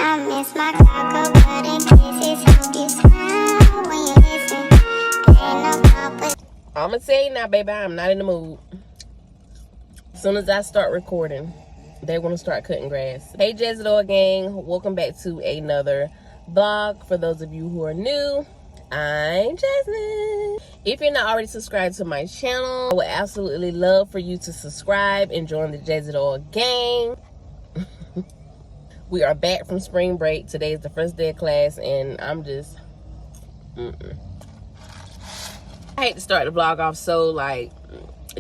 I miss my cocoa butter kisses. Hope you smile when you listen. Ain't no papa. I'm gonna tell you now, baby, I'm not in the mood. As soon as I start recording, they want to start cutting grass. Hey, Jezidor gang, welcome back to another vlog. For those of you who are new, I'm Jasmine. If you're not already subscribed to my channel, I would absolutely love for you to subscribe and join the Jezidor gang. We are back from spring break. Today is the first day of class, and I'm just I hate to start the vlog off so like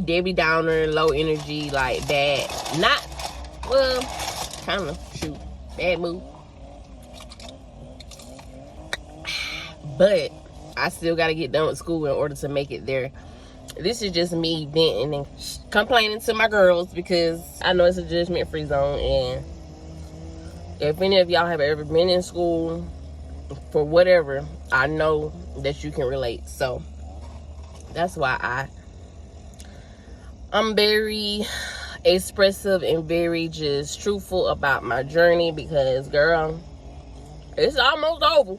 Debbie Downer, low energy, like bad. Not, well, kind of, shoot, bad mood. But I still got to get done with school in order to make it there. This is just me venting and complaining to my girls because I know it's a judgment-free zone. And if any of y'all have ever been in school for whatever, I know that you can relate. So that's why I'm very expressive and very just truthful about my journey, because girl, it's almost over.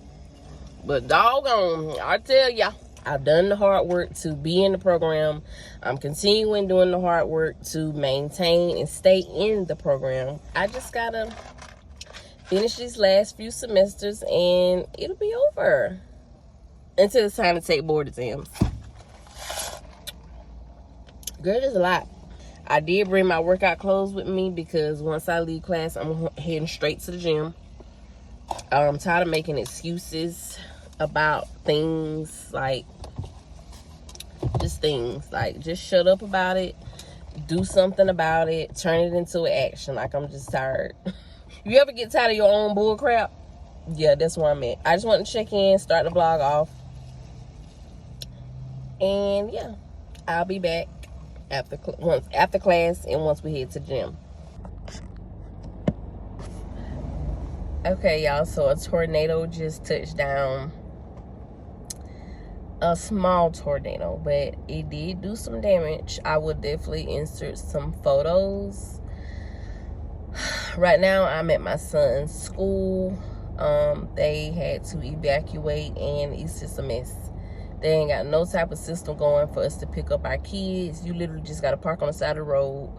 But doggone, I tell ya, I've done the hard work to be in the program. I'm continuing doing the hard work to maintain and stay in the program. I just gotta finish these last few semesters and it'll be over until it's time to take board exams. Girl, there's a lot. I did bring my workout clothes with me because once I leave class, I'm heading straight to the gym. I'm tired of making excuses about things, like, just things. Like, just shut up about it. Do something about it. Turn it into an action. Like, I'm just tired. You ever get tired of your own bull crap? Yeah, that's where I'm at. I just want to check in, start the vlog off. And, yeah, I'll be back after class and once we head to the gym. Okay, y'all, so a tornado just touched down. A small tornado, but it did do some damage. I would definitely insert some photos. Right now I'm at my son's school. They had to evacuate and it's just a mess. They ain't got no type of system going for us to pick up our kids. You literally just got to park on the side of the road,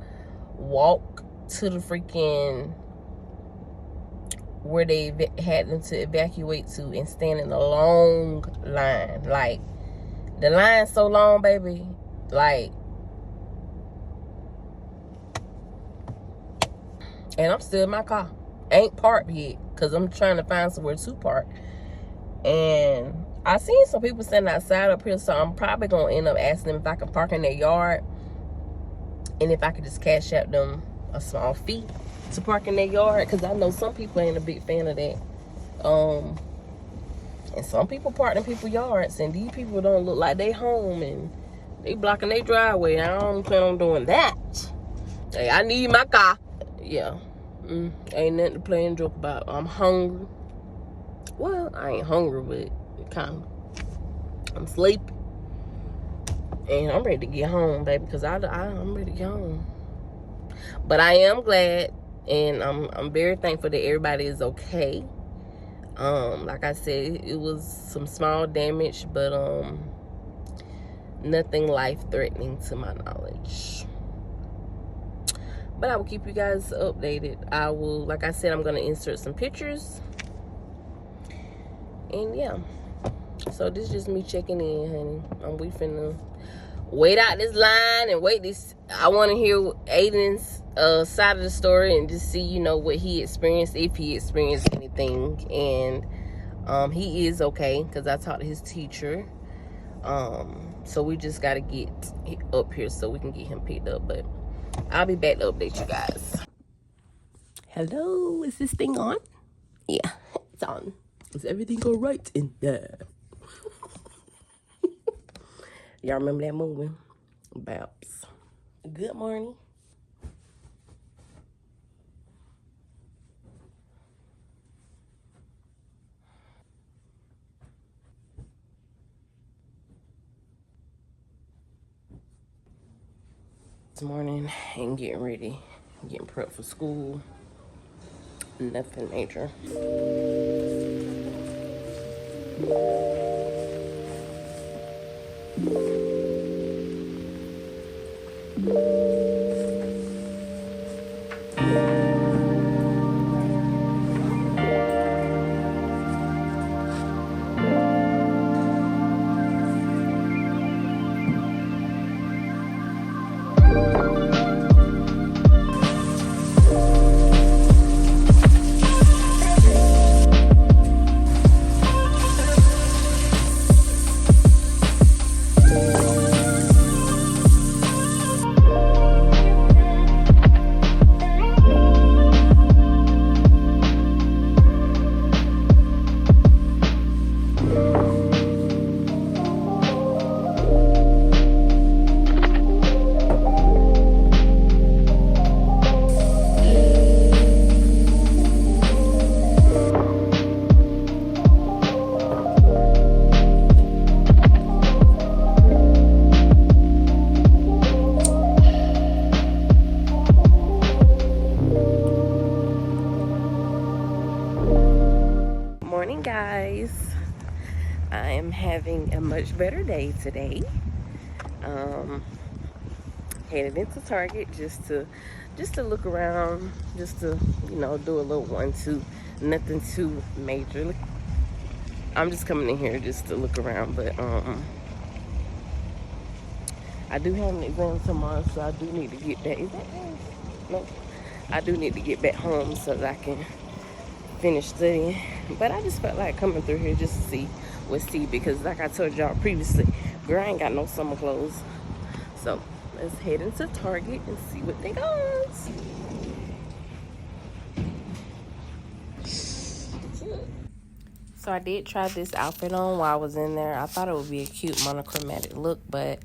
walk to the freaking where they had them to evacuate to, and stand in a long line. Like, the line's so long, baby. Like, and I'm still in my car. Ain't parked yet because I'm trying to find somewhere to park. And I seen some people standing outside up here, so I'm probably gonna end up asking them if I can park in their yard and if I could just cash out them a small fee to park in their yard, because I know some people ain't a big fan of that. And some people park in people's yards, and these people don't look like they home and they blocking their driveway. I don't plan on doing that. Hey, I need my car. Yeah, ain't nothing to play and joke about. I'm hungry. Well, I ain't hungry, but kind of. I'm sleepy. And I'm ready to get home, baby, because I'm ready to get home. But I am glad, and I'm very thankful that everybody is okay. Like I said, it was some small damage, but nothing life-threatening to my knowledge. But I will keep you guys updated. I will, like I said, I'm going to insert some pictures. And yeah, so this is just me checking in, honey. We finna wait out this line and wait this. I want to hear Aiden's side of the story and just see, you know, what he experienced, if he experienced anything. And he is okay, because I talked to his teacher. So we just got to get up here so we can get him picked up. But I'll be back to update you guys. Hello, is this thing on? Yeah, it's on. Is everything all right in there? Y'all remember that movie? Babs. Good morning. This morning and getting ready, getting prepped for school. nothing major. Morning, guys. I am having a much better day today. Headed into Target just to look around, just to do a little 1-2, nothing too major. I'm just coming in here just to look around, but I do have an exam tomorrow, so I do need to get back. Is that no? I do need to get back home so that I can finish studying. But I just felt like coming through here just to see what's tea, because like I told y'all previously, girl, I ain't got no summer clothes. So let's head into Target and see what they got. So I did try this outfit on while I was in there. I thought it would be a cute monochromatic look, but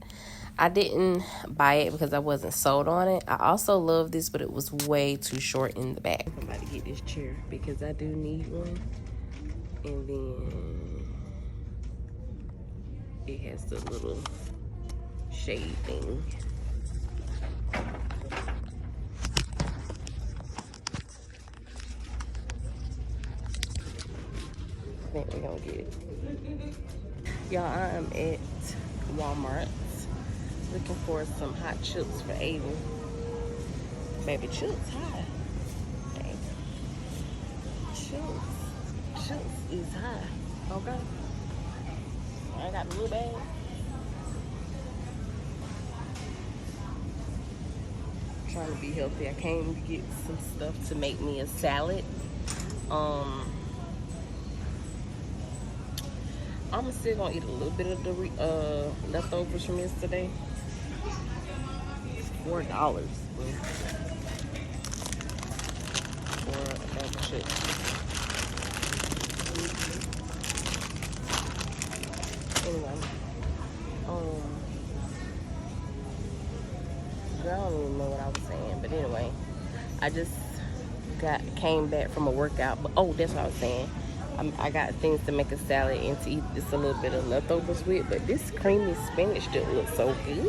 I didn't buy it because I wasn't sold on it. I also love this, but it was way too short in the back. I'm about to get this chair because I do need one. And then it has the little shade thing. I think we're gonna get it. Y'all, I am at Walmart looking for some hot chips for Aiden. Baby, chips high. Dang. Chips is high. Okay. I got a little bag. Trying to be healthy. I came to get some stuff to make me a salad. I'm still gonna eat a little bit of the leftovers from yesterday. It's $4 for a bag of chips. Anyway, girl, I don't even know what I was saying, but anyway, I just came back from a workout. But oh, that's what I was saying. I got things to make a salad and to eat just a little bit of leftovers with, but this creamy spinach still looks so good.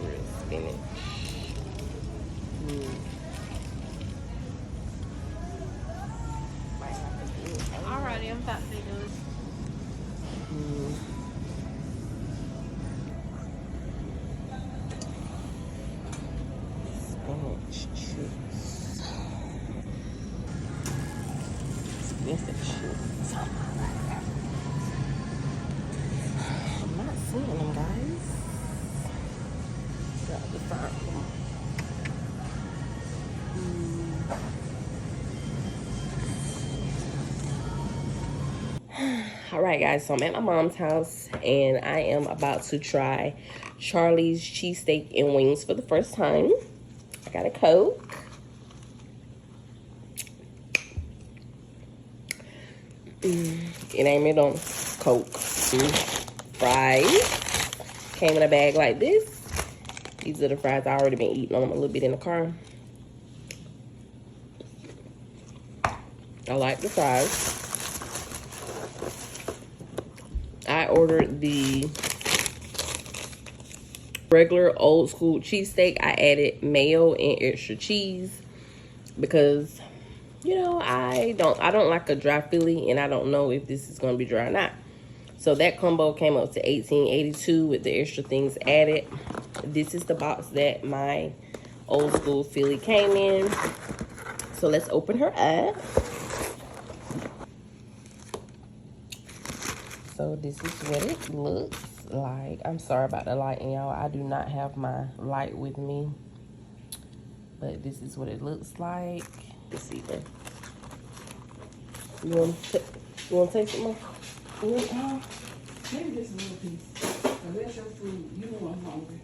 Real spinach. Alrighty, I'm about to be done. Spinach chips. Spinach chips. I'm not seeing them, guys. Got to find them. All right, guys, so I'm at my mom's house and I am about to try Charlie's cheesesteak and wings for the first time. I got a Coke. It ain't McDonald's. Coke. Fries. Came in a bag like this. These are the fries. I already been eating on them a little bit in the car. I like the fries. I ordered the regular old school cheesesteak. I added mayo and extra cheese because, you know, I don't like a dry Philly, and I don't know if this is gonna be dry or not. So that combo came up to $18.82 with the extra things added. This is the box that my old school Philly came in. So let's open her up. So this is what it looks like. I'm sorry about the lighting, y'all. I do not have my light with me, but this is what it looks like. Let's see there. You want to taste it more? Maybe just a little piece. Now, that's your food. You know I'm hungry.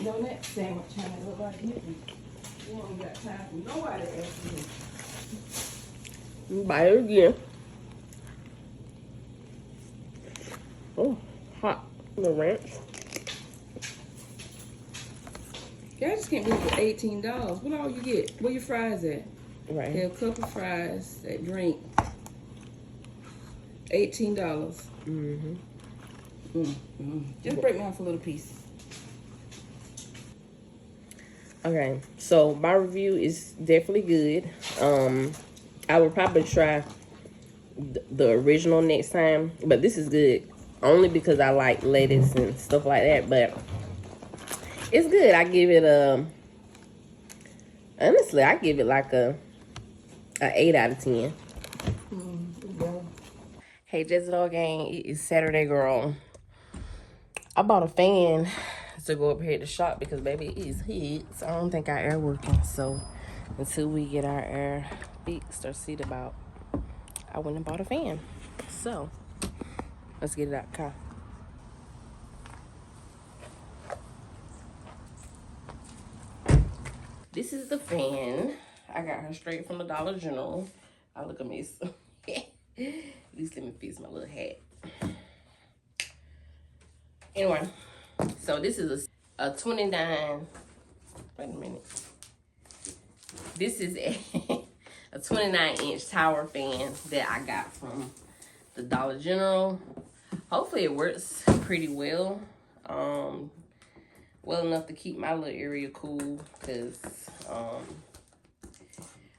Don't that sandwich trying to look like you. You don't got time for nobody asking you. Buy it again. Oh, hot. The ranch. I just can't believe it's $18. What all you get? Where your fries at? Right. They have a couple of fries, that drink. $18. Just break me off a little piece. Okay, so my review is definitely good. I would probably try the original next time, but this is good only because I like lettuce and stuff like that. But it's good. I give it honestly, I give it like a 8 out of 10. Hey, Jezidol gang, it is Saturday, girl. I bought a fan to go up here at the shop because baby it is hot, so I don't think our air working. So until we get our air fixed or see about, I went and bought a fan. So let's get it out the car. This is the fan. I got her straight from the Dollar General. I look a mess. At least let me fix my little hat. Anyway, so this is a 29. Wait a minute. This is a 29-inch tower fan that I got from the Dollar General. Hopefully it works pretty well. Well enough to keep my little area cool because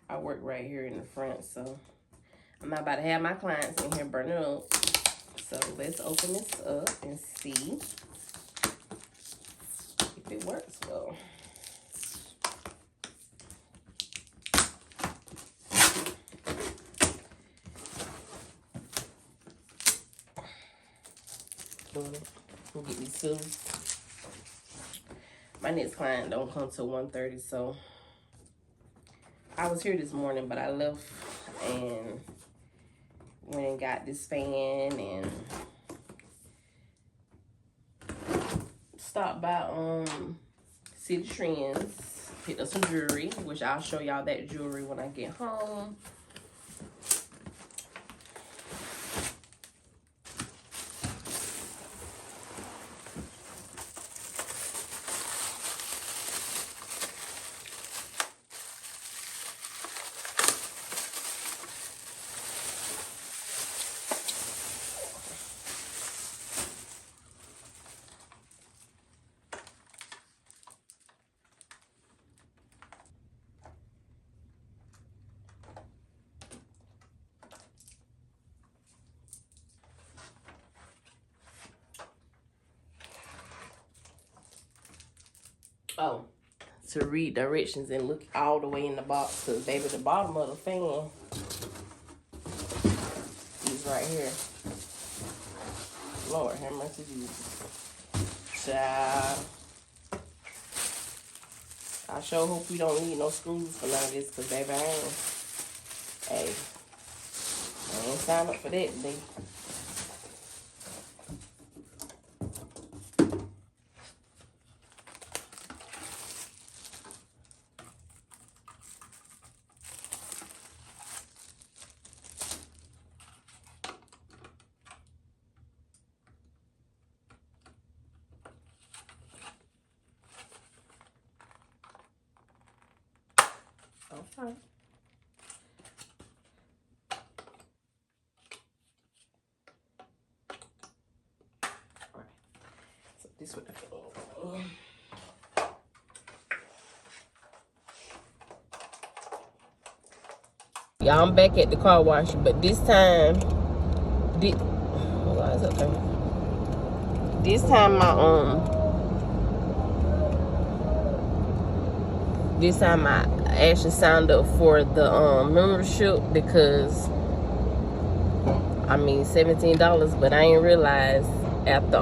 I work right here in the front, so I'm not about to have my clients in here burning up. So let's open this up and see if it works well. We'll get these scissors. My next client don't come till 1:30, so I was here this morning, but I left and went and got this fan and stopped by City Trends, picked up some jewelry, which I'll show y'all that jewelry when I get home. Oh, to read directions and look all the way in the box, because baby, the bottom of the fan is right here. Lord have mercy, Jesus. Child. I sure hope we don't need no screws for none of this, because baby, I ain't signed up for that today. Okay. This one. Yeah, I'm back at the car wash, but this time, oh, it's okay. This time I actually signed up for the membership because I mean $17, but I ain't realized after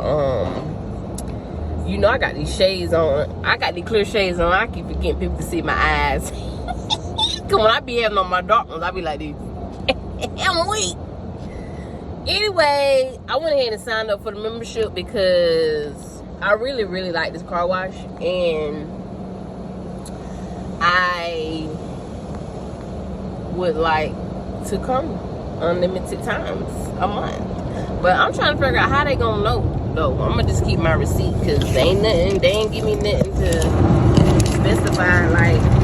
you know, I got these shades on. I got these clear shades on. I keep forgetting people to see my eyes. Cause when I be having on my dark ones, I be like this. I'm weak. Anyway, I went ahead and signed up for the membership because I really, really like this car wash, and I would like to come unlimited times a month. But I'm trying to figure out how they gonna know though. I'm gonna just keep my receipt because they ain't give me nothing to specify like.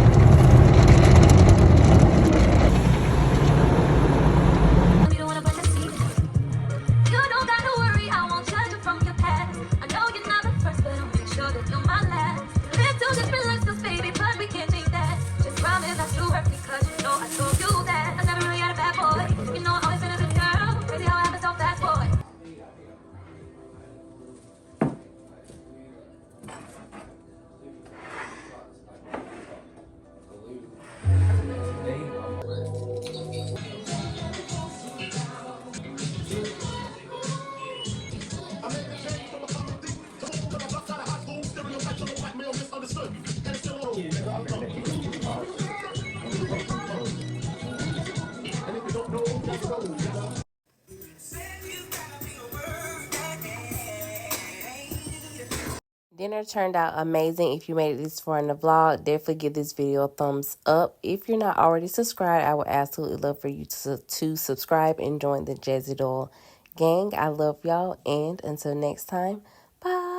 Dinner turned out amazing. If you made it this far in the vlog, definitely give this video a thumbs up. If you're not already subscribed, I would absolutely love for you to subscribe and join the Jazzy Doll gang. I love y'all, and until next time, bye.